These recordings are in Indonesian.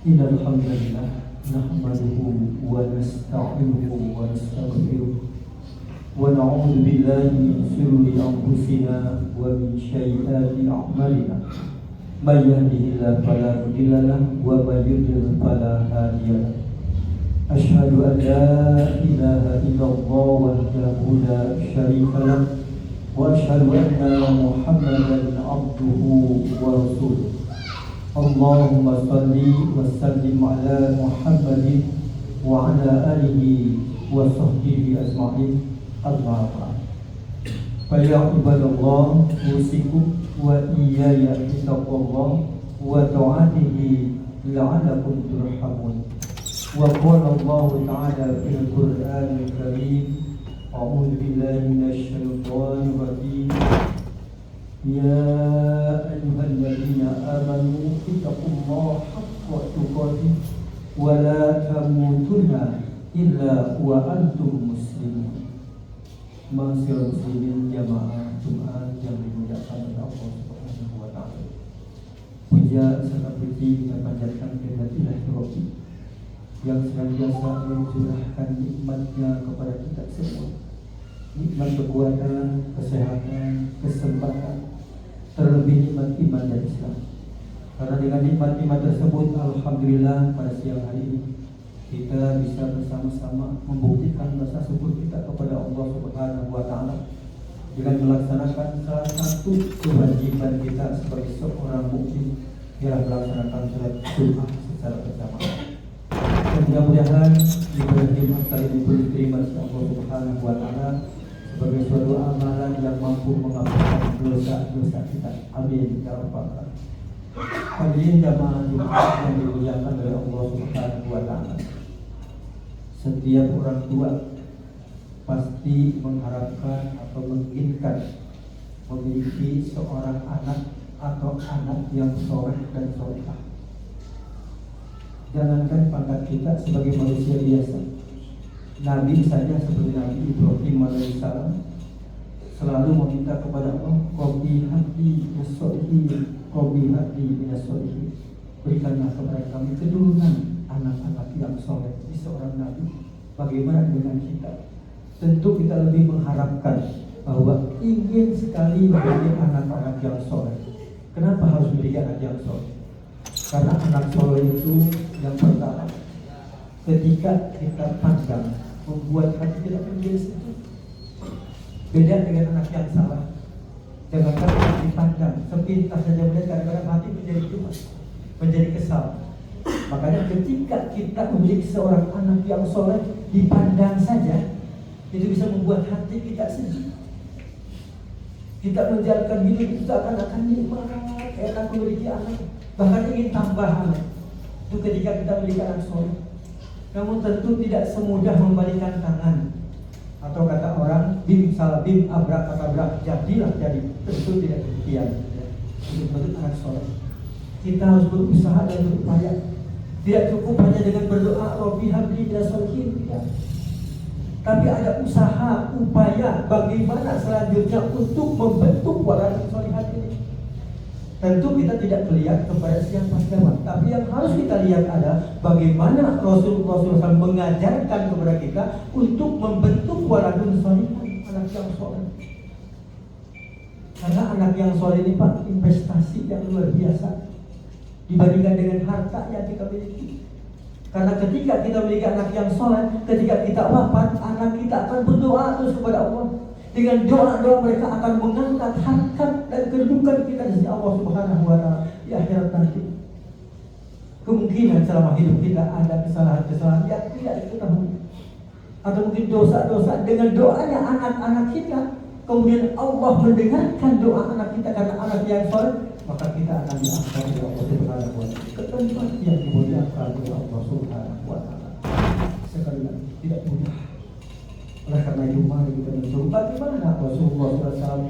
Innal hamdalillah nahmaduhu wa nasta'inuhu wa nastaghfiruh wa na'udzu billahi min shururi anfusina wa min sayyiati a'malina. May yahdihillahu fala mudilla lahu wa may yudlil fala hadiya lahu. Asyhadu an la ilaha illallah wahdahu la syarika lahu wa asyhadu anna Muhammadan abduhu wa rasuluh. Allahumma salli wa sallim ala Muhammadin wa ala alihi wa sahbihi ajma'in. Amma ba'd. Fa ya ibadallah, usikum wa iyaya bittaqwallah wa ta'atihi la'allakum turhamun. Wa qala Allah ta'ala fil Qur'anil Karim, a'udzu billahi minasy syaithanir rajim. Ya ayyuhalladzina amanu ittaqullaha haqqa tuqatih wa la tamutunna illa wa antum muslimun. Ma'asyiral muslimin jamaah Jumat yang dimuliakan oleh Allah Subhanahu wa taala. Puja serta puji kita panjatkan kepada Ilahi Rabbi yang senantiasa mencurahkan nikmatnya kepada kita semua. Nikmat kekuatan, kesehatan, kesempatan, terlebih nikmat iman dan Islam. Karena dengan nikmat-nikmat tersebut, alhamdulillah pada siang hari ini kita bisa bersama-sama membuktikan rasa syukur kita kepada Allah Subhanahu wa taala dengan melaksanakan salah satu kewajiban kita sebagai seorang mukmin, ialah melaksanakan salat Jumat secara berjamaah. Dan mudah-mudahan ibadah Jumat kali ini diterima oleh Allah Subhanahu wa taala sebagai suatu amalan yang mampu menghapuskan dosa-dosa kita. Amin ya rabbal alamin. Hadirin jamaah Jumat yang dimuliakan oleh Allah Subhanahu wa taala. Setiap orang tua pasti mengharapkan atau menginginkan memiliki seorang anak atau anak yang soleh dan solehah. Jangankan pangkat kita sebagai manusia biasa, Nabi saja seperti Nabi Ibrahim alaihissalam selalu meminta kepada Allah, Rabbi habli minasolihin, Rabbi habli minasolihin. Berikanlah kepada kami keturunan anak-anak yang soleh. Di seorang Nabi. Bagaimana dengan kita? Tentu kita lebih mengharapkan bahwa ingin sekali memiliki anak-anak yang soleh. Kenapa harus memiliki anak yang soleh? Karena anak soleh itu yang pertama, ketika kita pandang, membuat hati kita menjadi sejuk. Beda dengan anak yang salah. Jangankan kita dipandang, sepintas saja melihat, kadang-kadang hati menjadi cemas, menjadi kesal. Makanya ketika kita memiliki seorang anak yang soleh, dipandang saja itu bisa membuat hati kita sejuk. Kita menjalankan hidup itu akan nikmat, enak memiliki anak, bahkan ingin tambah anak. Itu ketika kita memiliki anak soleh. Namun tentu tidak semudah membalikan tangan, atau kata orang bim salah bim abrak jadilah jadi. Tentu tidak demikian. Untuk menjadi anak soleh, kita harus berusaha dan berupaya. Tidak cukup hanya dengan berdoa Rabbi habli minasolihin, tidak. Tapi ada usaha, upaya bagaimana selanjutnya untuk membentuk waladun solihat ini. Tentu kita tidak melihat kepada siapa, tapi yang harus kita lihat adalah bagaimana Rasulullah SAW mengajarkan kepada kita untuk membentuk waladun solihat, anak yang soleh. Karena anak yang soleh ini Pak, investasi yang luar biasa dibandingkan dengan harta yang kita miliki. Karena ketika kita memiliki anak yang soleh, ketika kita wafat, anak kita akan berdoa terus kepada Allah. Dengan doa-doa mereka akan mengangkat harkat dan kedudukan kita di sisi Allah Subhanahu wa taala di akhirat nanti. Kemungkinan selama hidup kita ada kesalahan-kesalahan yang tidak diketahui, atau mungkin dosa-dosa. Dengan doanya anak-anak kita, kemudian Allah mendengarkan doa anak kita karena anak yang soleh, maka kita akan diangkat oleh Allah Subhanahu wa taala ke tempat yang dimuliakan oleh Allah Subhanahu wa taala. Sekali lagi tidak mudah. Oleh karena itu mari kita mencoba bagaimana Rasulullah SAW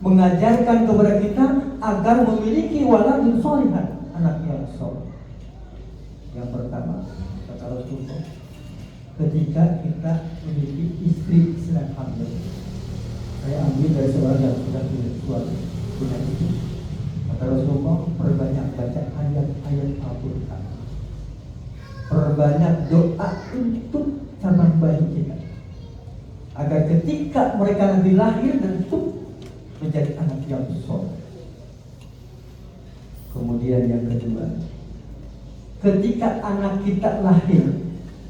mengajarkan kepada kita agar memiliki waladun sholihan, anak yang soleh. Yang pertama, kata Rasulullah, ketika kita memiliki istri sedang hamil. Saya ambil dari seorang yang sudah punya suami, punya istri. Kata Rasulullah, perbanyak baca ayat-ayat Al-Quran. perbanyak doa untuk cabang bayi kita, agar ketika mereka nanti lahir dan tumbuh menjadi anak yang soleh. Kemudian yang kedua, ketika anak kita lahir,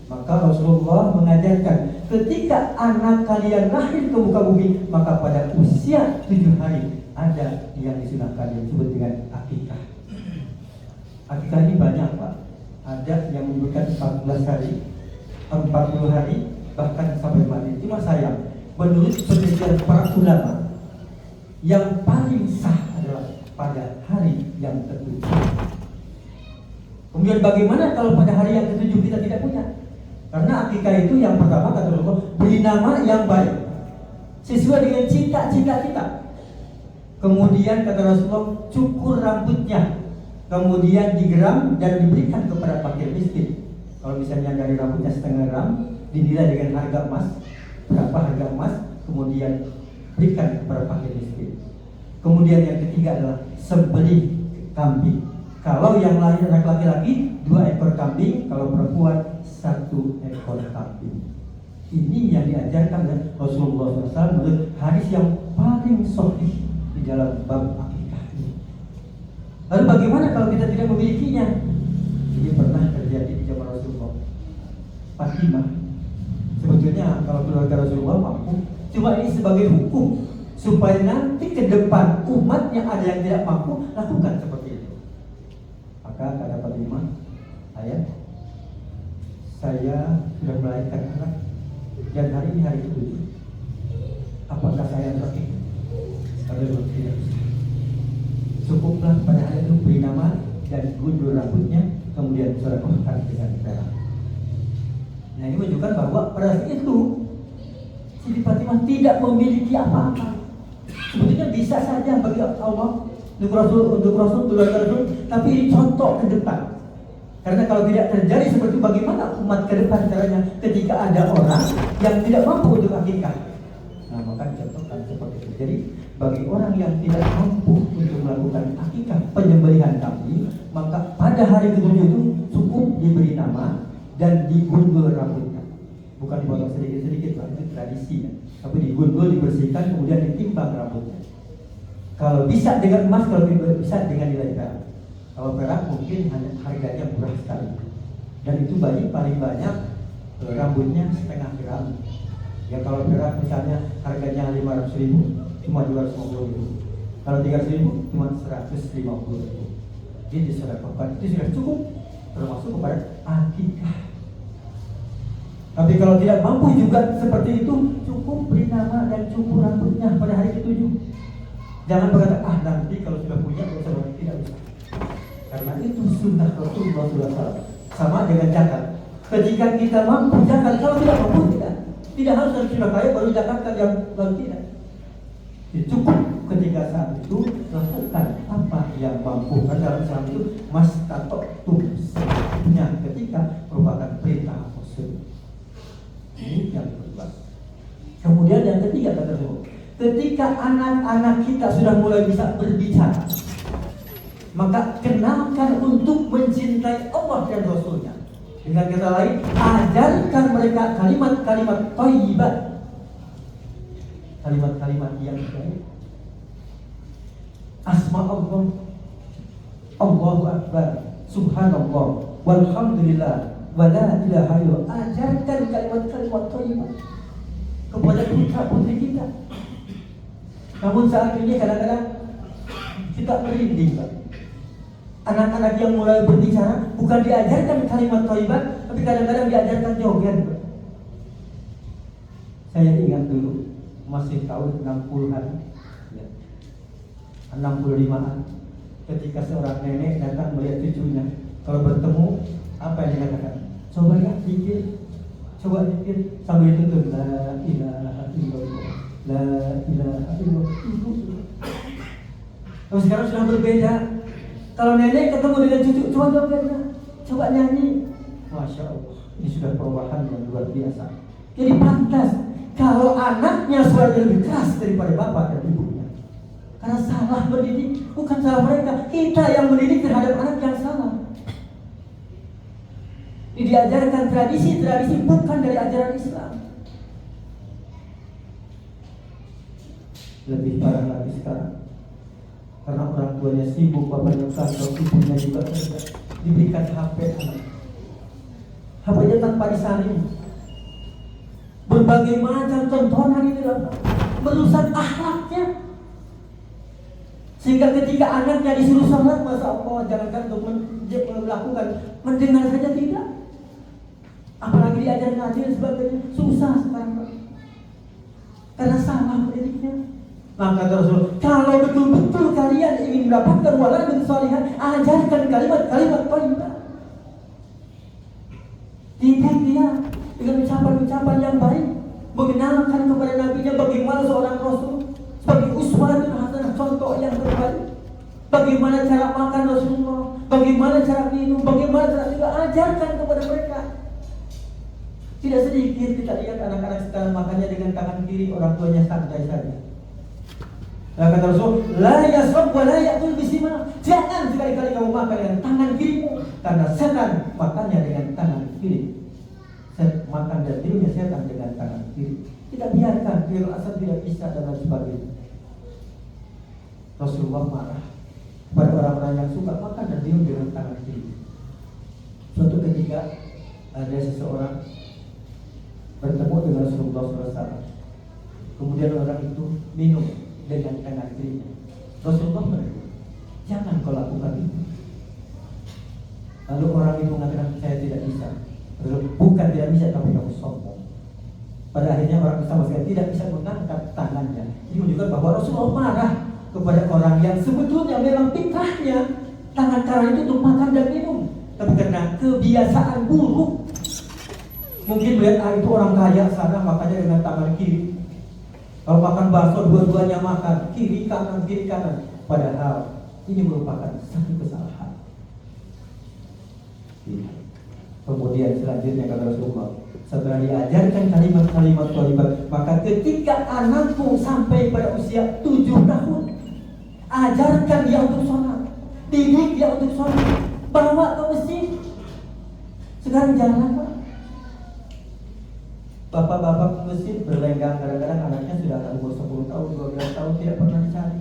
maka Rasulullah mengajarkan ketika anak kalian lahir ke muka bumi, maka pada usia 7 hari ada yang disunahkan yang disebut dengan akikah. Akikah ini banyak, Pak. Ada yang menyebutkan 14 hari, 40 hari, bahkan sampai mati. Cuma sayang, menurut penelitian para ulama, yang paling sah adalah pada hari yang ke-7. Kemudian bagaimana kalau pada hari yang ke-7 kita tidak punya? Karena akikah itu yang pertama kata Rasulullah, beri nama yang baik sesuai dengan cita-cita kita. Kemudian kata Rasulullah, cukur rambutnya, kemudian digeram dan diberikan kepada fakir miskin. Kalau misalnya dari rambutnya setengah gram, dinilai dengan harga emas, berapa harga emas, kemudian berikan kepada fakir miskin. Kemudian yang ketiga adalah sembelih kambing. Kalau yang lahir anak laki-laki 2 ekor kambing, kalau perempuan 1 ekor kambing. Ini yang diajarkan oleh Rasulullah SAW menurut hadis yang paling sahih di dalam bab akikah ini. Lalu bagaimana kalau kita tidak memilikinya? Ini pernah terjadi di zaman Rasulullah. Fatimah, sebetulnya kalau keluarga Rasulullah mampu, cuma ini sebagai hukum supaya nanti ke depan umat yang ada yang tidak mampu lakukan seperti itu. Maka kata Fatimah, saya sudah melahirkan anak dan hari ini hari ke-7. Apakah saya sakit? Kalau tidak, cukuplah pada hari itu beri nama dan gundul rambutnya, kemudian sedekahkan dengan perak. Nah, ini menunjukkan bahwa pada saat itu Siti Fatimah tidak memiliki apa-apa. Sebetulnya bisa saja bagi Allah untuk Rasul keluarga Rasul, tapi ini contoh ke depan. Karena kalau tidak terjadi seperti itu, bagaimana umat ke depan caranya ketika ada orang yang tidak mampu untuk akikah? Nah, maka contohkan seperti itu. Jadi bagi orang yang tidak mampu untuk melakukan akikah penyembelihan kambing, maka pada hari ke-7 itu cukup diberi nama dan digundul rambutnya. Bukan dipotong sedikit-sedikit, itu tradisi ya. Tapi digundul, dibersihkan, kemudian ditimbang rambutnya. Kalau bisa dengan emas, kalau tidak bisa dengan nilai perak. Kalau perak mungkin hanya harganya murah sekali. Dan itu paling banyak rambutnya setengah gram. Ya kalau perak misalnya harganya 500.000, cuma 250.000. Kalau 300.000 cuma 150.000. Jadi disedekahkan, itu sudah cukup termasuk kepada akikah. Tapi kalau tidak mampu juga seperti itu, cukup beri nama dan cukur rambutnya pada hari ke-7. Jangan berkata, nanti kalau sudah punya tidak bisa. Karena itu sunnah Rasulullah SAW. Sama dengan zakat. Ketika kita mampu zakat, kalau tidak mampu tidak harus sudah kaya baru zakatkan yang baru tidak. Cukup ketika saat itu lakukan apa yang mampu. Karena dalam Islam itu mastata'tum, punya ketika merupakan perintah Rasul. Ini yang kedua. Kemudian yang ketiga kata Rasul, ketika anak-anak kita sudah mulai bisa berbicara, maka kenalkan untuk mencintai Allah dan Rasulnya. Dengan kata lain, ajarkan mereka kalimat-kalimat thayyibat, kalimat-kalimat yang baik. Asma Allah, Allahu Akbar, Subhanallah, walhamdulillah, wa la ilaha illallah. Ajarkan kalimat-kalimat thayyibat kepada putra-putri kita. Namun saat ini kadang-kadang kita merinding, Pak. Anak-anak yang mulai berbicara bukan diajarkan kalimat thayyibat, tapi kadang-kadang diajarkan joget. Saya ingat dulu masih tahun 60-an, 65-an, ketika seorang nenek datang melihat cucunya. Kalau bertemu, apa yang dikatakan? Coba ya pikir, coba pikir sambil dituntut la ilaha illallah, la ilaha illallah. Tapi sekarang sudah berbeda. Kalau nenek ketemu dengan cucu, coba nyanyi. Masya Allah, ini sudah perubahan yang luar biasa. Jadi pantas kalau anaknya suaranya lebih keras daripada bapak dan ibunya. Karena salah mendidik, bukan salah mereka. Kita yang mendidik terhadap anak yang salah. Ini diajarkan tradisi-tradisi bukan dari ajaran Islam. Lebih parah lagi sekarang, karena orang tuanya sibuk, bapaknya kantor, ibunya juga kerja, diberikan HP anak. HP-nya tanpa disaring. Berbagai macam tontonan ini merusak akhlaknya. Sehingga ketika anaknya disuruh sholat, Masya Allah, jangankan untuk melakukan, mendengar saja tidak. Apalagi diajar ngaji dan sebagainya, susah sekarang. Karena salah pendidiknya. Maka Rasul, kalau betul-betul kalian ingin mendapatkan waladun sholihan, ajarkan kalimat-kalimat thayyibah. Didik dia dengan ucapan-ucapan yang baik, mengenalkan kepada nabinya bagaimana seorang Rasul sebagai uswatun hasanah, contoh yang terbaik. Bagaimana cara makan Rasulullah, bagaimana cara minum, bagaimana cara juga, ajarkan kepada mereka. Tidak sedikit kita lihat anak-anak sekarang makannya dengan tangan kiri, orang tuanya santai saja. Nah, kata Rasul, la yasrab wa la ya'kul bisimal. Jangan sekali-kali kamu makan dengan tangan kirimu, karena setan makannya dengan tangan kiri. Makan dan minumnya setan dengan tangan kiri. Tidak biarkan, biar asal tidak bisa dan lain sebagainya. Rasulullah marah kepada orang-orang yang suka makan dan minum dengan tangan kiri. Suatu ketika ada seseorang bertemu dengan Rasulullah SAW. Kemudian orang itu minum dengan tangan kirinya. Rasulullah menegur, jangan kau lakukan itu. Lalu orang itu mengatakan, saya tidak bisa. Bukan tidak bisa, tapi kamu sombong. Pada akhirnya orang sama sekali tidak bisa mengangkat tangannya. Ini menunjukkan bahwa Rasulullah marah kepada orang yang sebetulnya memang fitrahnya tangan kanan itu untuk makan dan minum, tapi karena kebiasaan buruk, mungkin melihat itu orang kaya sana makanya dengan tangan kiri. Kalau makan bakso dua-duanya makan kiri kanan. Padahal ini merupakan satu kesalahan. Kemudian selanjutnya kata Rasulullah, setelah diajarkan kalimat-kalimat thayyibah, maka ketika anakmu sampai pada usia 7 tahun, ajarkan dia untuk sholat, didik dia untuk sholat, bawa ke masjid. Sekarang jangan apa? Bapak-bapak masjid berlenggang, kadang-kadang anaknya sudah umur 10 tahun, 12 tahun tidak pernah dicari.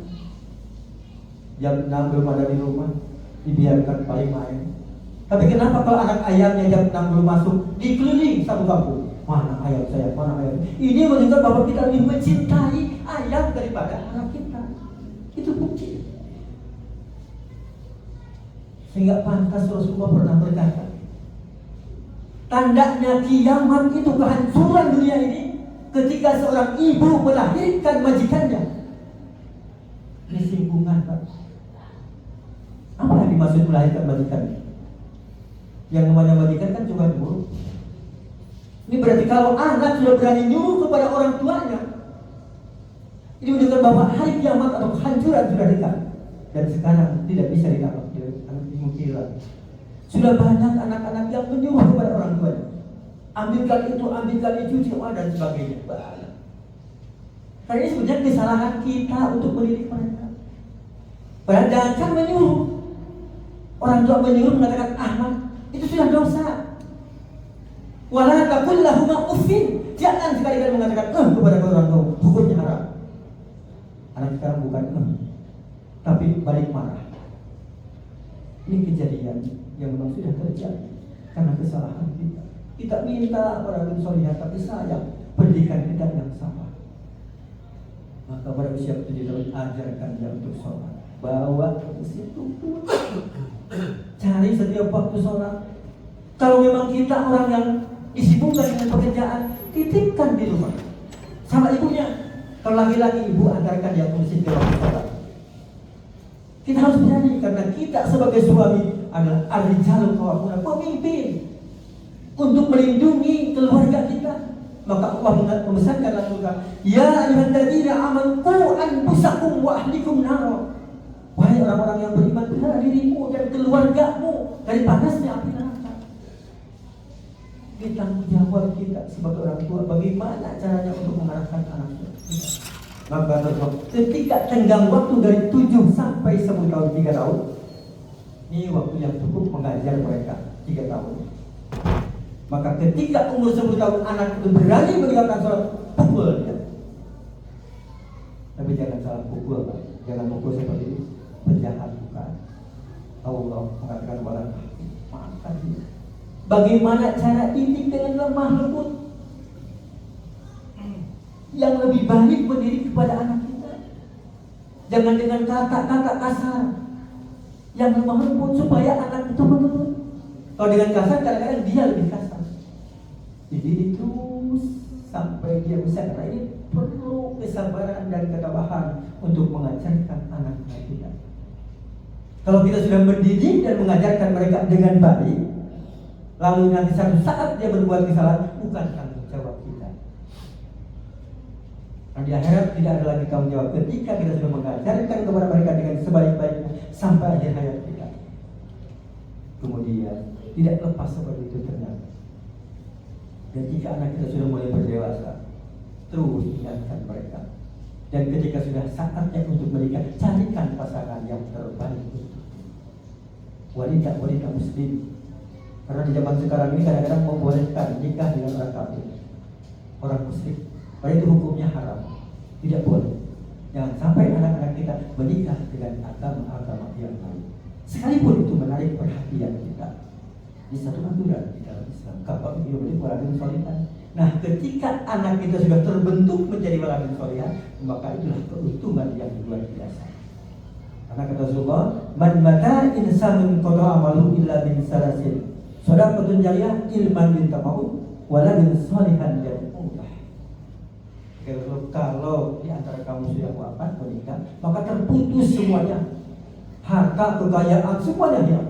Jam 6 belum ada di rumah, dibiarkan paling main. Tapi kenapa kalau anak ayamnya jam 6 belum masuk, dikeliling satu kampung, mana ayam saya, mana ayam? Ini menunjukkan bahwa kita lebih mencintai ayam daripada anak kita. Itu bukti. Sehingga pantas Rasulullah pernah berkata, tandanya kiamat itu kehancuran dunia ini ketika seorang ibu melahirkan majikannya. Ini singgungan, Pak. Apa yang dimaksud melahirkan majikannya? Yang namanya majikan kan cuma buruk. Ini berarti kalau anak sudah berani nyuruh kepada orang tuanya, ini menunjukkan bahwa hari kiamat atau kehancuran sudah dekat. Dan sekarang tidak bisa dimungkiri. Sudah banyak anak-anak yang menyuruh kepada orang tuanya, ambilkan itu, dan sebagainya. Karena ini sebenarnya kesalahan kita untuk mendidik mereka. Padahal jangan menyuruh. Orang tua menyuruh mengatakan Ahmad, itu sudah dosa. Wala taqul lahuma uffin. Jangan sekali-kali mengatakan kepada orang tua, hukumnya haram. Anak sekarang bukan tapi balik marah. Ini kejadian yang memang sudah terjadi karena kesalahan kita. Kita minta orang soleh, tapi sayang pendidikan kita yang salah. Maka pada usia 7 tahun ajarkan dia untuk sholat, bawa ke situ, cari setiap waktu sholat. Kalau memang kita orang yang disibukkan dengan pekerjaan, titipkan di rumah sama ibunya. Kalau laki-laki, ibu antarkan dia ke masjid waktu sholat. Kita harus berani karena kita sebagai suami adalah ar-rijalu qawwamuna, pemimpin untuk melindungi keluarga kita. Maka Allah memesankan langsung, ya ayyuhalladzina amanu qu anfusakum wa ahlikum nar. Wahai orang-orang yang beriman, pelihara dirimu dan keluargamu dari panasnya api neraka. Tanggung jawab kita sebagai orang tua, bagaimana caranya untuk mengarahkan anak kita. Maka ketika tenggang waktu dari 7 sampai 10 tahun, 3 tahun, ini waktu yang cukup mengajar mereka 3 tahun. Maka ketika umur 10 tahun anak itu berani meninggalkan sholat, pukul dia. Tapi jangan salah pukul, Pak. Jangan pukul seperti ini. Penjahat bukan. Allah mengatakan walau maafkan dia. Bagaimana cara didik dengan lemah lembut? Yang lebih baik mendidik kepada anak kita. Jangan dengan kata-kata kasar. Yang lemah lembut supaya anak itu menurut. Kalau dengan kasar kadang-kadang dia lebih kasar. Dididik terus sampai dia bisa. Karena ini perlu kesabaran dan ketabahan untuk mengajarkan anak-anak kita. Kalau kita sudah mendidik dan mengajarkan mereka dengan baik, lalu nanti satu saat dia berbuat kesalahan, bukan tanggung jawab kita. Nah, di akhirat tidak ada lagi tanggung jawab ketika kita sudah mengajarkan kepada mereka dengan sebaik-baiknya sampai akhir hayat kita. Kemudian tidak lepas seperti itu ternyata. Dan jika anak kita sudah mulai berdewasa, terus ingatkan mereka. Dan ketika sudah saatnya untuk menikah, carikan pasangan yang terbaik untuk wanita muslim. Karena di zaman sekarang ini kadang-kadang membolehkan nikah dengan orang kafir, orang musyrik. Padahal itu hukumnya haram, tidak boleh. Jangan sampai anak-anak kita menikah dengan agama-agama yang lain. Sekalipun itu menarik perhatian kita. Di satu aturan di dalam Islam, kalau hidup itu waladun sholihan. Nah, ketika anak kita sudah terbentuk menjadi waladun sholihan, maka itulah keuntungan yang luar biasa. Karena kata Rasulullah, man mata insanun qada amalu illa bin salasin. Shadaqatun jariyah ilman bin tamaud waladun sholihan yad'ulah. Kalau di antara kamu sudah wafat menikah, maka terputus semuanya. Harta, kekayaan, semuanya hilang.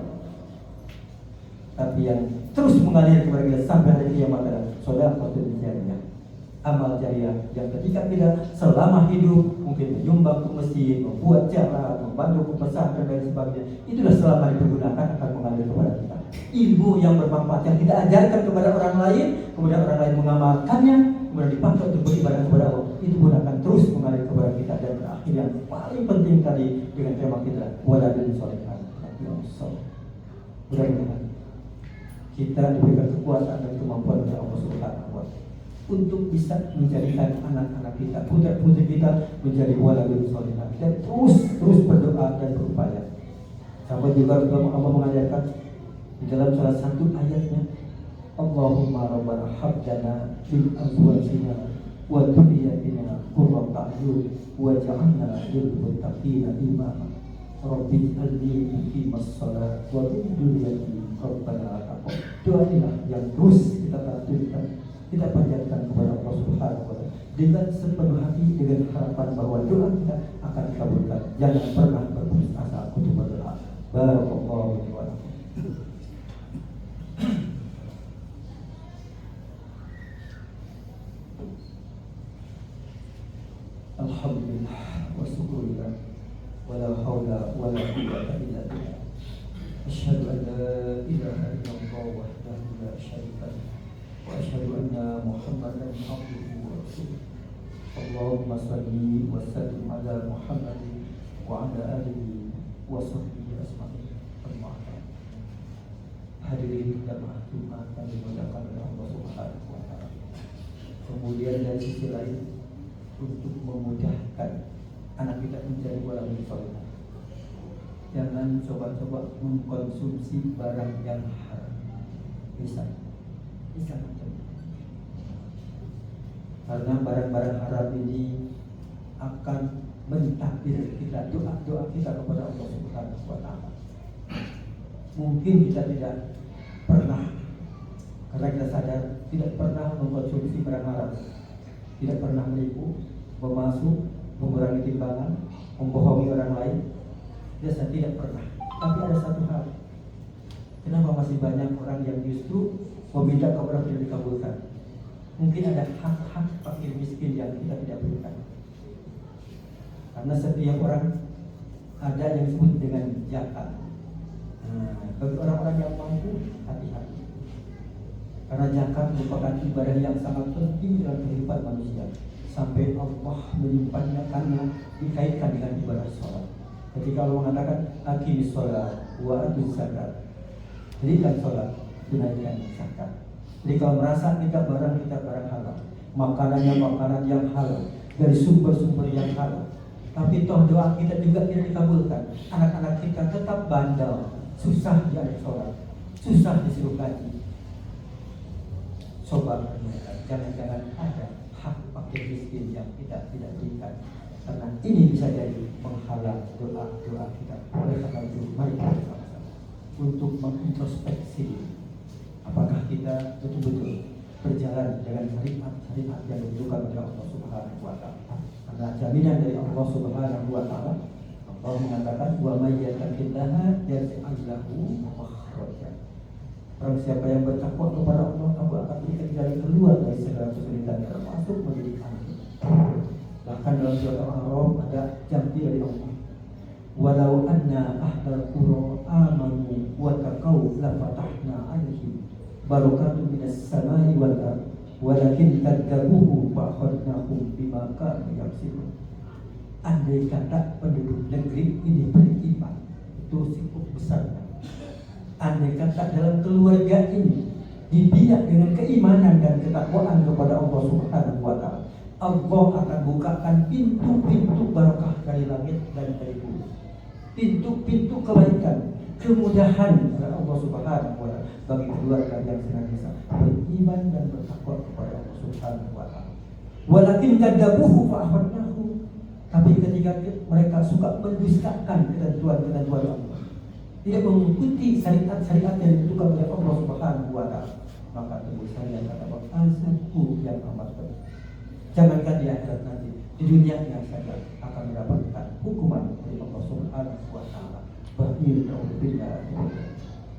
Tapi yang terus mengalir kepada kita sampai hari kiamat adalah shadaqatun jariyah, amal jariah yang ketika kita selama hidup mungkin menyumbang ke masjid, membuat jalan, membantu ke pesantren dan sebagainya, itulah selama dipergunakan akan mengalir kepada kita. Ilmu yang bermanfaat yang kita ajarkan kepada orang lain, kemudian orang lain mengamalkannya, kemudian dipakai untuk beribadah kepada Allah, itu pun akan terus mengalir kepada kita. Dan terakhir yang paling penting tadi dengan tema kita, waladun sholihan. Mudah-mudahan kita diberikan kekuatan dan kemampuan oleh Allah Subhanahu wa Ta'ala untuk bisa menjadikan anak-anak kita, putra-putri kita menjadi waladun sholihan. Dan terus berdoa dan berupaya. Sampai juga Allah mengajarkan di dalam salah satu ayatnya, Allahumma rabbana habdana min azwajina wa dhurriyyatina qurrata a'yun waj'alna lil muttaqina imama. Rabbi ij'alni muqimas shalah wa min dhurriyyati rabbana taqabbal. Doa inilah yang terus kita lanjutkan, kita panjatkan kepada Allah Subhanahu wa Ta'ala dengan sepenuh hati, dengan harapan bahwa doa kita akan dikabulkan. Jangan pernah berputus asa untuk berdoa. Barakallahu wa lakum. Alhamdulillah wa syukurillah wa la haula wa la quwwata illa billah. Asyhadu an la ilaha illallah wahdahu la syarika lahu wa asyhadu anna Muhammadan abduhu wa rasuluh. Allahumma shalli wa sallim ala Muhammadin wa ala alihi wa sahbihi ajma'in. Hadirin jamaah Jumat yang dimuliakan oleh Allah Subhanahu wa Ta'ala. Kemudian dari sisi lain, untuk memudahkan anak kita menjadi waladun sholihan, jangan coba-coba mengkonsumsi barang yang haram. Bisa macam. Karena barang-barang haram ini akan mentakdir kita, doa-doa kita kepada Allah Subhanahu wa Ta'ala. Mungkin kita tidak pernah, karena kita sadar tidak pernah mengkonsumsi barang haram, tidak pernah menipu, memasuk, mengurangi timbangan, membohongi orang lain, biasa tidak pernah. Tapi ada satu hal, kenapa masih banyak orang yang justru meminta kepada tidak dikabulkan? Mungkin ada hak-hak fakir miskin yang kita tidak berikan. Karena setiap orang ada yang disebut dengan zakat. Bagi orang-orang yang mampu, hati-hati. Karena zakat merupakan ibadah yang sangat penting dalam kehidupan manusia. Sampai Allah menyimpannya karena dikaitkan dengan ibadah sholat. Ketika Allah mengatakan aqimis sholat wa atuz zakat, dirikan sholat, tunaikan zakat. Jadi kalau merasa kita barang halal, makanannya makanan yang halal, dari sumber-sumber yang halal, tapi toh doa kita juga tidak dikabulkan. Anak-anak kita tetap bandel, susah diajak sholat, susah disuruh ngaji. Coba renungkan, jangan-jangan ada hak fakir miskin yang kita tidak berikan, karena ini bisa jadi menghalang doa-doa kita. Oleh karena itu, mari kita bersama-sama untuk mengintrospeksi apakah kita betul-betul berjalan dengan syariat yang ditentukan oleh Allah Subhanahu wa Ta'ala. Karena jaminan dari Allah Subhanahu wa Ta'ala, Allah mengatakan wa may yattaqillaha yaj'al lahu makhraja. Barang siapa yang bertakwa kepada Allah, Allah akan berikan jalan keluar dari segala kesulitan, termasuk menjadi kami. Bahkan dalam surat Al-A'raf ada janji dari Allah, walau anna ahlal qura amanu wa taqaw la fatahna 'alaihim barakatun minas samai wal ardh walakin kadzabuhu fa akhadnahum bima kanu yaksibun. Andai kata penduduk negeri ini beriman, itu cukup besar. Andai kata dalam keluarga ini dibina dengan keimanan dan ketakwaan kepada Allah Subhanahu wa Ta'ala, Allah akan bukakan pintu-pintu barakah dari langit dan dari bumi, pintu-pintu kebaikan, kemudahan dari Allah Subhanahu wa Ta'ala bagi keluarga yang senantiasa beriman dan bertakwa kepada Allah Subhanahu wa Ta'ala. Walakin kadzabuhu fa akhadnahu, tapi ketika mereka suka mendustakan ketentuan-ketentuan Allah, tidak mengikuti syariat-syariat yang ditentukan oleh Allah Subhanahu wa Ta'ala, maka tebusan yang kata Allah azabku yang amat berat. Jangankan di akhirat nanti, di dunia yang saja akan mendapatkan hukuman dari Allah Subhanahu wa Ta'ala.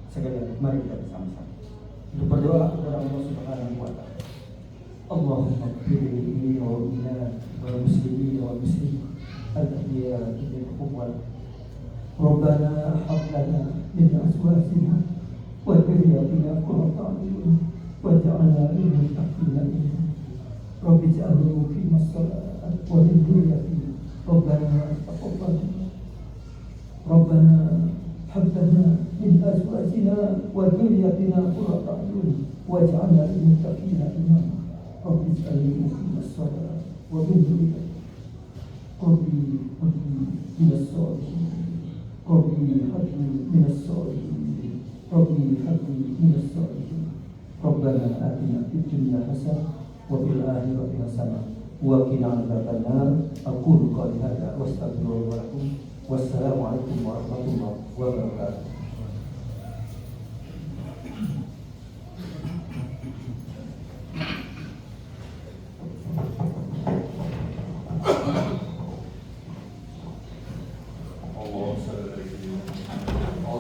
Sekalian mari kita bersama-sama untuk berdoa kepada Allah Subhanahu wa Ta'ala. Allahumma ighfir li wa lil muslimin wal muslimat al-ahya'i minhum wal Rabbana hab lana min azwajina wa dhurriyyatina qurrata a'yun waj'alna lil muttaqina imama. Rabbi ij'alni muqimas salati wa min dhurriyyati Rabbana taqabbal. Rabbana hab lana min azwajina wa dhurriyyatina qurrata a'yun waj'alna lil muttaqina imama. Rabbi ij'alni muqimas salati wa min dhurriyyati Rabbi minas salihin. Rabbi habli minas salihin. Rabbi habli minas salihin. Rabbana atina fid dunya hasanah wa fil akhirati hasanah wa qina adzabannar. Aqulu qawli hadza wa astaghfirullaha wa lakum. Wassalamu alaikum warahmatullahi wabarakatuh.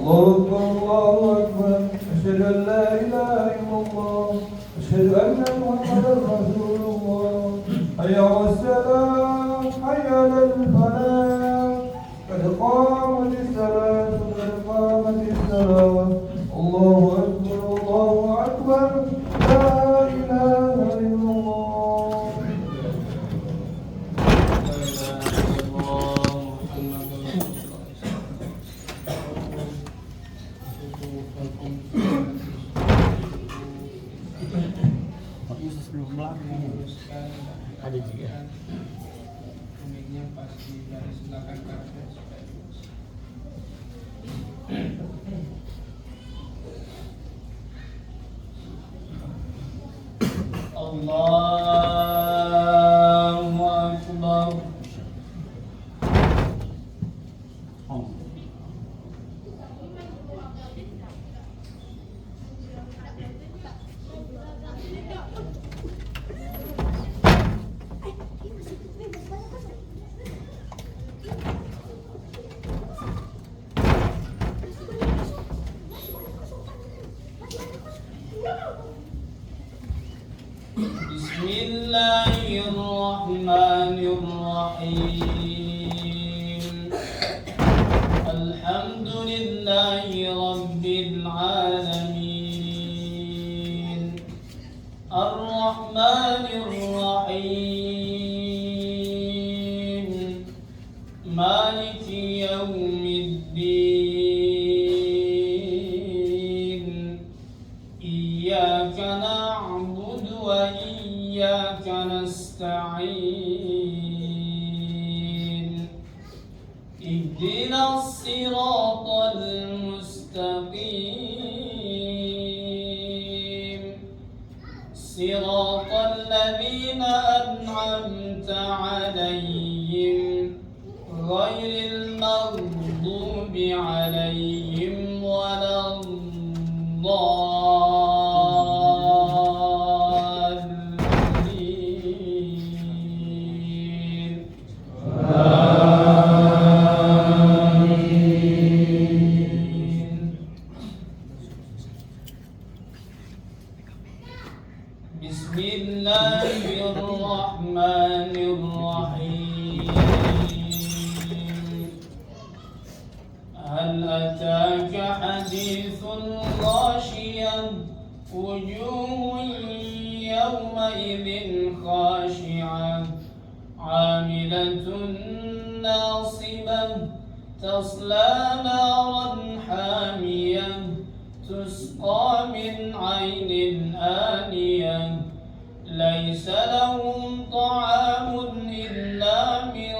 Allahu Akbar, asyhadu an la ilaha illallah, asyhadu anna Muhammadar Rasulullah. Hayya 'alas salam, hayya 'alal falah, qad qamatis salat, qad qamatis salat. Allahu Akbar, Allahu Akbar, la ilaha illallah. Ada juga. Uniknya pasti dari silakan karpet supaya luas. Allahu Akbar. Bismillahirrahmanirrahim. Alhamdulillahi rabbil alamin. Ar-Rahmanir Rahim. Maliki yaumiddin. Iyyaka na'budu الصراط المستقيم صراط الذين أنعمت عليهم غير المغضوب عليهم ولا الضالين بسم الله الرحمن الرحيم هل أتاك حديث الغاشية وجوه يومئذ خاشعة عاملة ناصبة تصلى نارا حامية تسقى من عين آنية ليس لهم طعام إلا من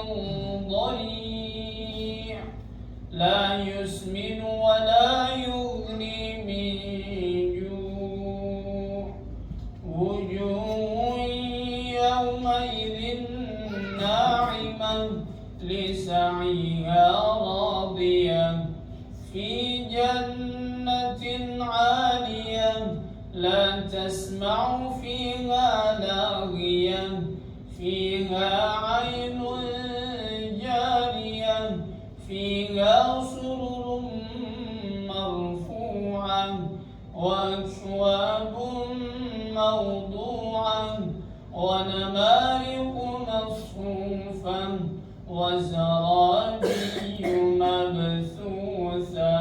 ضريع لا يسمن ولا يغني من جوع وجوه يومئذ ناعمة لسعيها راضية في جنة عالية لا تسمع فيها لاغية فيها عين جارية فيها سرر مرفوعة وأكواب موضوعة ونمارق مصفوفة وزرابي مبثوثة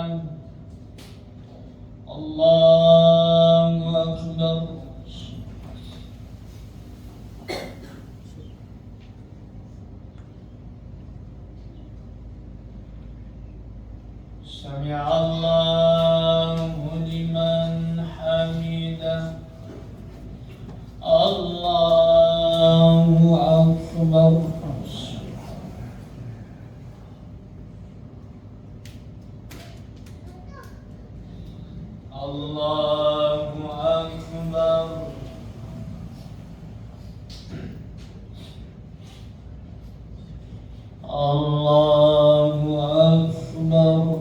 الله أكبر سمع الله لمن حمده الله أكبر الله أكبر الله أكبر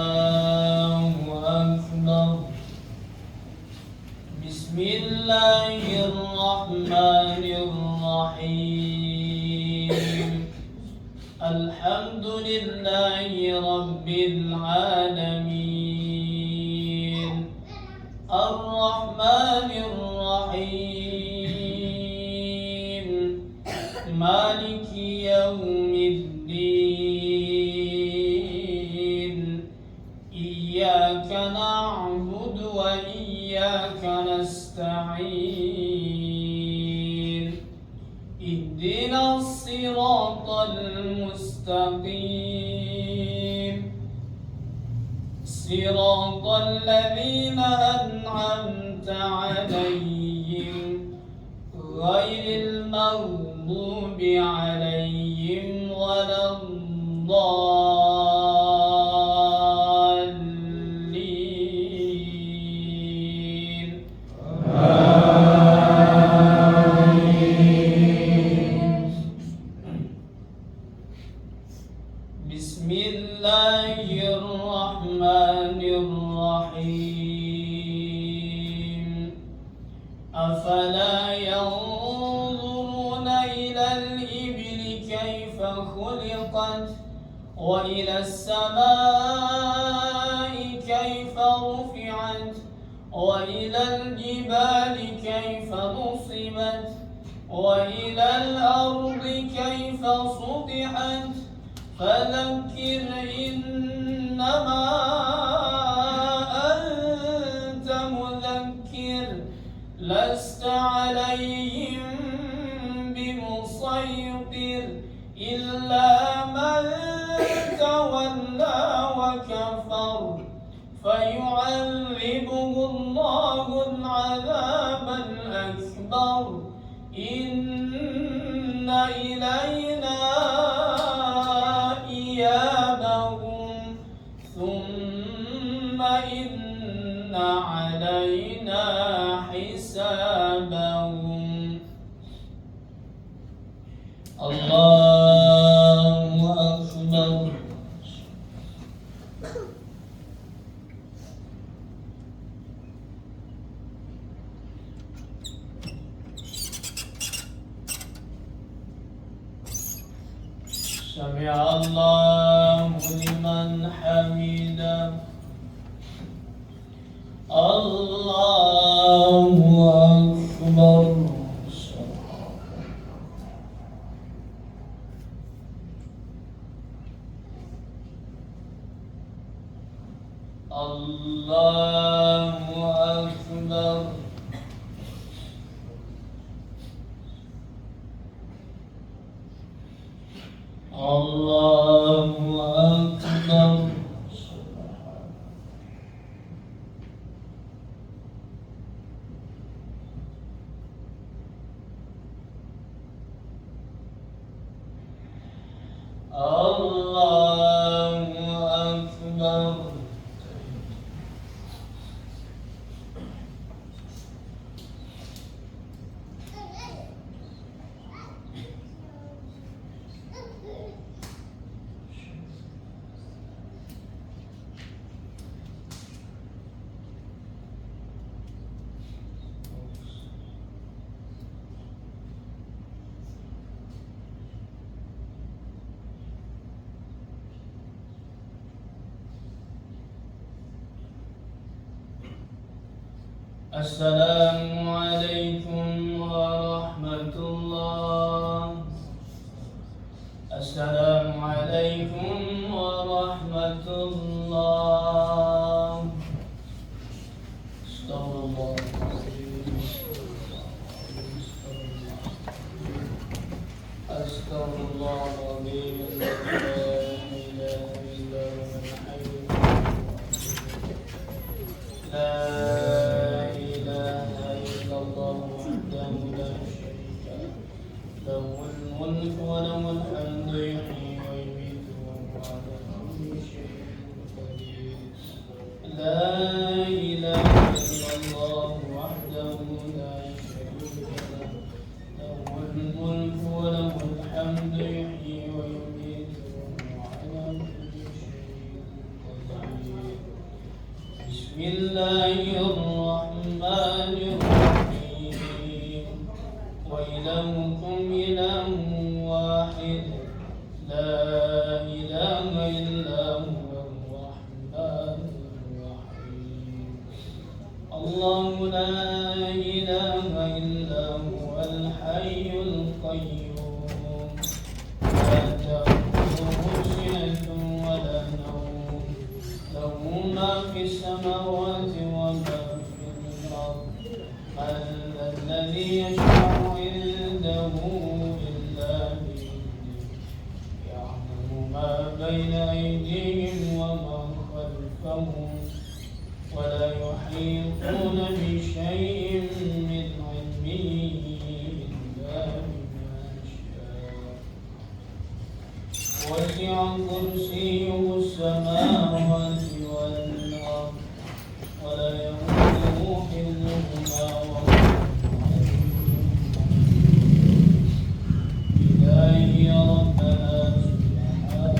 الله أكبر بسم الله الرحمن الرحيم الحمد لله رب العالمين الرحمن الرحيم مالك يوم الدين إياك نعبد وإياك نستعين اهدنا الصراط المستقيم صراط الذين أنعمت عليهم غير المغضوب عليهم ولا الضالين بسم الله الرحمن الرحيم أفلا ينظرون إلى الإبل كيف خلقت وإلى السماء كيف رفعت وإلى الجبال كيف نصبت وإلى الأرض كيف سطحت فذكر إنما أنت مذكر لست عليهم بمسيطر إلا من تولى وكفر أكبر فيعذبه الله العذاب الأكبر إن إلينا إيابهم ثم إن علينا حسابهم. الله أكبر. سمع الله لمن حمده. الله أكبر. الله أكبر. الله أكبر. الله أكبر. السلام عليكم ورحمة الله. السلام عليكم ورحمة الله. استغفر الله. استغفر الله العظيم الذي لا إله إلا هو الحي لا له الملك وله الحمد يحيي ويميت وهو على كل شيء قدير. لا إله إلا الله وحده لا شريك له له الملك وله الحمد يحيي ويميت وهو على كل شيء قدير. بسم الله الرحمن الرحيم. وإلهكم إله واحد لا إله إلا هو الرحمن الرحيم. الله لا إله إلا هو الحي القيوم لا تأخذه سنة ولا نوم له ما في السماوات وما في الأرض. من الذي يشفع عنده إلا بإذنه يعلم ما بين أيديهم وما خلفهم ولا يحيطون بشيء من علمه إلا بما شاء. وسع كرسيه السماوات والأرض ولا يؤوده حفظهما وهو إلهي ربنا سبحان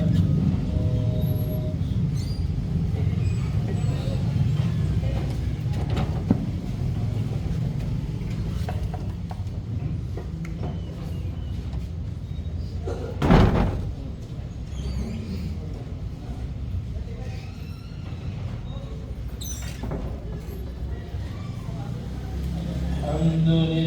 الحمد لله.